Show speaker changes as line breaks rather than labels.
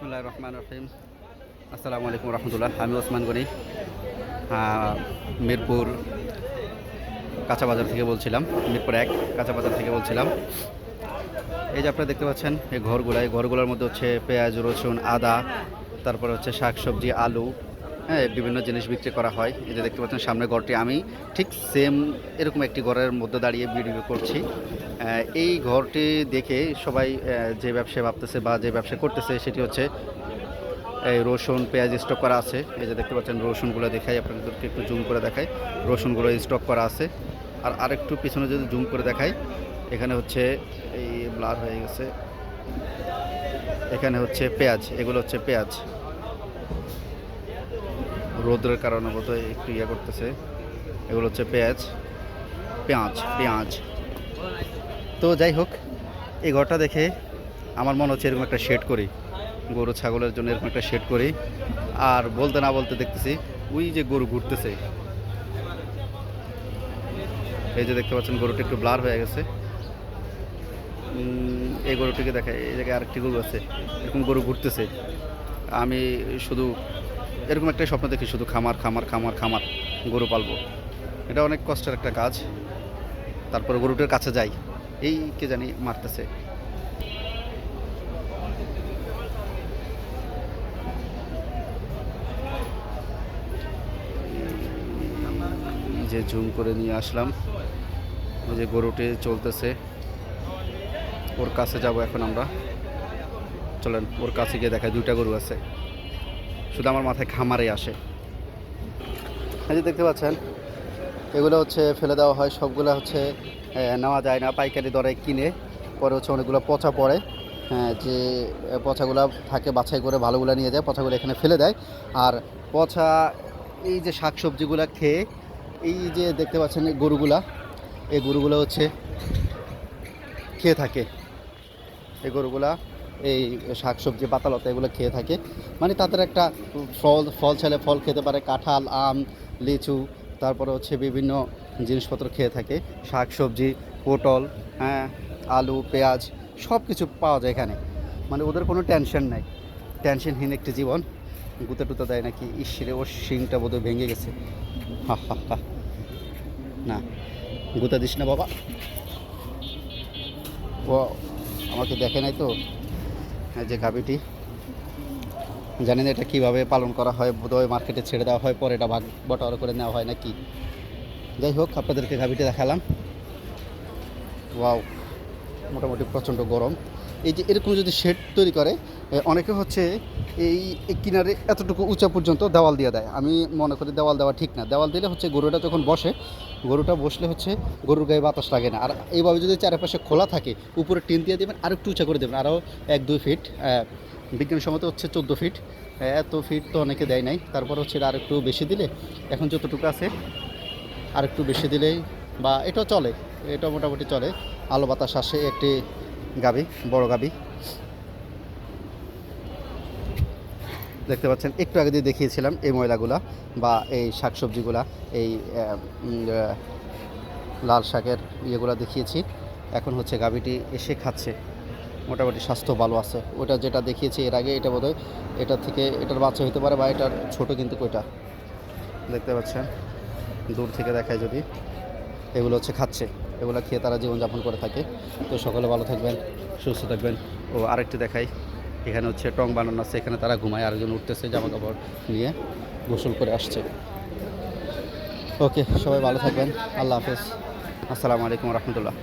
বিসমিল্লাহির রহমানির রহিম। আসসালামু আলাইকুম রহমতুল্লাহ। আমি ওসমান গনি, মিরপুর কাঁচা বাজার থেকে বলছিলাম। মিরপুর ১ কাঁচা বাজার থেকে বলছিলাম। এই যে আপনারা দেখতে পাচ্ছেন এই ঘরগুলোর মধ্যে হচ্ছে পেঁয়াজ, রসুন, আদা, তারপরে হচ্ছে শাকসবজি, আলু, হ্যাঁ, বিভিন্ন জিনিস বিক্রি করা হয়। এই যে দেখতে পাচ্ছেন সামনে ঘরটি, আমি ঠিক সেম এরকম একটি ঘরের মধ্যে দাঁড়িয়ে ভিডিও করছি। এই ঘরটি দেখে সবাই যে ব্যবসা ভাবতেছে বা যে ব্যবসা করতেছে সেটি হচ্ছে এই রসুন পেঁয়াজ স্টক করা আছে। এই যে দেখতে পাচ্ছেন রসুনগুলো দেখাই, আপনাদেরকে একটু জুম করে দেখাই। রসুনগুলো স্টক করা আছে। আর আরেকটু পিছনে যদি জুম করে দেখাই, এখানে হচ্ছে এই ব্লার হয়ে গেছে, এখানে হচ্ছে পেঁয়াজ, এগুলো হচ্ছে পেঁয়াজ। রোদ্রের কারণে বোধহয় একটু ইয়ে করতেছে। এগুলো হচ্ছে পেঁয়াজ পেঁয়াজ পেঁয়াজ তো যাই হোক, এই ঘরটা দেখে আমার মনে হচ্ছে এরকম একটা শেড করি, গরু ছাগলের জন্য এরকম একটা শেড করি। আর বলতে না বলতে দেখতেছি ওই যে গরু ঘুরতেছে। এই যে দেখতে পাচ্ছেন গরুটা একটু ব্লার হয়ে গেছে। এই গরুটিকে দেখায়, এই জায়গায় আরেকটি গরু আছে, এরকম গরু ঘুরতেছে। আমি শুধু এরকম একটা স্বপ্ন দেখি, শুধু খামার খামার খামার খামার, গরু পালবো। এটা অনেক কষ্টের একটা কাজ। তারপরে গরুটার কাছে যাই, এই কে জানি মারতেছে। যে জুম করে নিয়ে আসলাম, ওই যে গরুটি চলতেছে, ওর কাছে যাব এখন আমরা। চলেন ওর কাছে গিয়ে দেখায়, দুইটা গরু আছে। শুধু আমার মাথায় খামারে আসে। এই যে দেখতে পাচ্ছেন এগুলো হচ্ছে ফেলে দেওয়া হয়, সবগুলো হচ্ছে নেওয়া যায় না, পাইকারি দরে কিনে। পরে হচ্ছে অনেকগুলো পচা পড়ে, যে পচাগুলো থাকে বাছাই করে ভালোগুলো নিয়ে যায়, পচাগুলো এখানে ফেলে দেয়। আর পচা এই যে শাকসবজিগুলো খেয়ে, এই যে দেখতে পাচ্ছেন এই গরুগুলো হচ্ছে খেয়ে থাকে। এই গরুগুলা এই শাকসবজি পাতালতা এগুলো খেয়ে থাকে। মানে তাদের একটা ফল ছেলে ফল খেতে পারে, কাঁঠাল, আম, লিচু, তারপরে হচ্ছে বিভিন্ন জিনিসপত্র খেয়ে থাকে। শাকসবজি, পটল, হ্যাঁ, আলু, পেঁয়াজ সব কিছু পাওয়া যায় এখানে। মানে ওদের কোনো টেনশন নাই, টেনশনহীন একটি জীবন। গুঁতে টুতে দেয় নাকি, ইসরে ওর শিংটা বোধহয় ভেঙে গেছে। হা হা হা, না গুঁতে দিস না বাবা। ও আমাকে দেখে নাই তো। যে গাভীটি, জানি না এটা কীভাবে পালন করা হয়, বোধহয় মার্কেটে ছেড়ে দেওয়া হয়, পরে এটা ভাগ বটোয়ারা করে নেওয়া হয় নাকি। যাই হোক, আপনাদেরকে গাভীটি দেখালাম। ওয়াও, মোটামুটি প্রচণ্ড গরম। এই যে এরকম যদি শেড তৈরি করে, অনেকে হচ্ছে এই কিনারে এতটুকু উঁচা পর্যন্ত দেওয়াল দিয়ে দেয়। আমি মনে করি দেওয়াল দেওয়া ঠিক না। দেওয়াল দিলে হচ্ছে গরুটা যখন গরুটা বসলে হচ্ছে গরুর গায়ে বাতাস লাগে না। আর এইভাবে যদি চারপাশে খোলা থাকে, উপরে টিন দিয়ে দেবেন, আরও একটু উঁচা করে দেবেন, আরও 1-2 ফিট। বিজ্ঞানসম্মত হচ্ছে 14 ফিট। এত ফিট তো অনেকে দেয় নাই। তারপর হচ্ছে আর একটু বেশি দিলে, এখন যতটুকু আছে আর একটু বেশি দিলেই, বা এটাও চলে, এটা মোটামুটি চলে। আলো বাতাস আসে। একটি গাভী, বড় গাভী দেখতে পাচ্ছেন, একটু আগে দিয়ে দেখিয়েছিলাম এই ময়লাগুলা বা এই শাকসবজিগুলা, এই লাল শাকের ইয়েগুলো দেখিয়েছি। এখন হচ্ছে গাভীটি এসে খাচ্ছে, মোটামুটি স্বাস্থ্য ভালো আছে। ওটা যেটা দেখিয়েছি এর আগে, এটা বোধহয় এটার থেকে এটার বাচ্চা হতে পারে, বা এটার ছোট, কিন্তু ওইটা দেখতে পাচ্ছেন দূর থেকে দেখায় যদি, এগুলো হচ্ছে খাচ্ছে। এগুলো খেয়ে তারা জীবনযাপন করে থাকে। তো সকলে ভালো থাকবেন, সুস্থ থাকবেন। ও আরেকটি দেখাই, এখানে হচ্ছে টং বানানো আছে, এখানে তারা ঘুমায়, আরেকজন উঠতেছে জামা কাপড় নিয়ে, গোসল করে আসছে। ওকে, সবাই ভালো থাকবেন। আল্লাহ হাফেজ। আসসালামু আলাইকুম রহমতুল্লাহ।